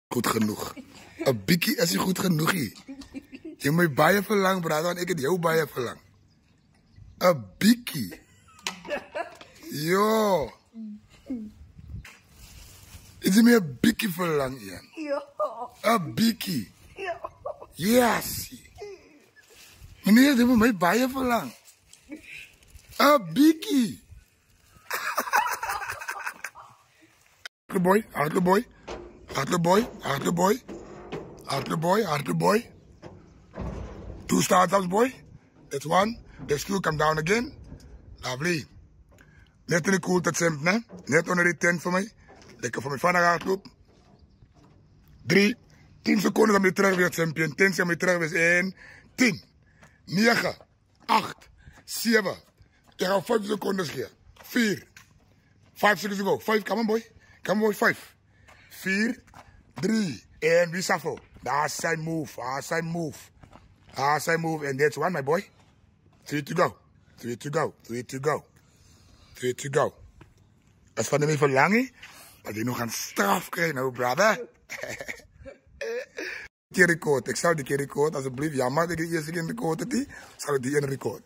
Goed genoeg. Een bikkie is niet goed genoeg hier. Je moet baie verlang, brada, want ik heb jou baie verlang. Een bikkie. Yo. Is je meer een bikkie verlang, Ian? Een bikkie. Yes. Meneer, je moet mij baie verlang. Een bikkie. Hartelijk boy, hartelijk boy. Hartelijk boy, hartelijk boy. Hartelijk boy, hartelijk boy. 2 startups, boy. That's 1. That's 2, come down again. Lovely. Net in de koel, dat simp, ne? Net onder die tent voor mij. Lekker voor mij van de hardloop. 3. 10 seconden dan weer terug weer, champion. 10 seconden weer terug weer. 1. 10. 9. 8. 7. Ik ga 5 seconden geven. 4. 5 seconds ago. 5, come on, boy. Come on, boy, 5. 4. 3. En we shuffle. That's side move. That's side move. That's side move. And that's 1, my boy. 3 to go. 3 to go. 3 to go. 3 to go. Dat is van hem even lang, maar die nog een straf krijgen, nou, brother. Die record. Ik zou die keer record, alsjeblieft. Jammer dat ik de eerste keer record het die. Zou ik die in record.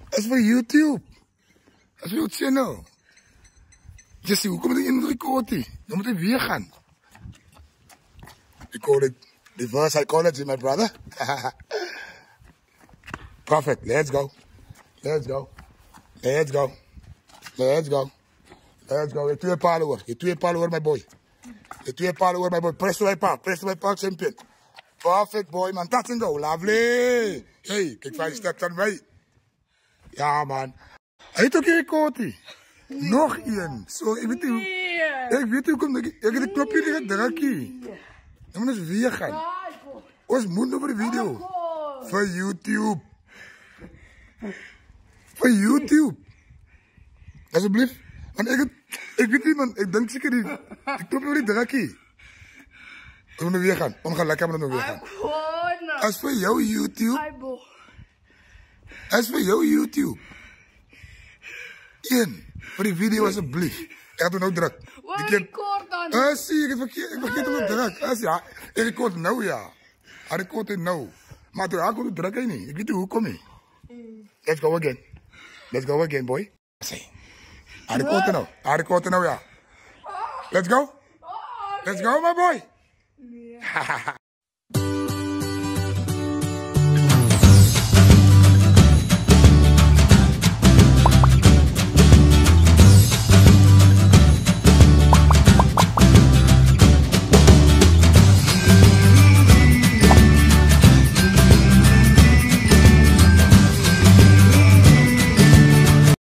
Dat is voor YouTube. Dat is voor jouw channel. Jesse, hoe kom je in record die? Dan moet je weer gaan. Ik call it reverse psychology, my brother. Perfect. Let's go. Let's go. Let's go. Let's go. Let's go. Je 2 palen hoor. Je 2 palen hoor, my boy. Je 2 palen hoor, my boy. Press to my park. Press to my park, champion. Perfect, boy, man. Touch and go. Lovely. Hey, kijk 5 steps aan mij. Ja, man. Hij heeft ook een record. Nog 1. Zo, ik weet hoe. Ik weet hoe komt. Ik heb de knopje niet gedrukt. Dan moet eens weer gaan. Ons moet over de video. Voor YouTube. Voor YouTube. Alsjeblieft. Want ik weet niet, man. Ik denk zeker niet. Ik knop over die drakkie. We moeten weer gaan. We gaan lekker met hem weer gaan. Als voor jou YouTube. Als voor jou YouTube. Ian, voor die video alsjeblieft. Ik heb het nou druk. Wat record dan? Zie, ik vergeet hem nog druk. Ja, ik record nou, ja. Ik record het nou. Maar toen ik het druk niet. Ik weet niet hoe kom je. Let's go again. Let's go again, boy. Say. I record it now. I record it now, yeah. Let's go. Let's go, my boy.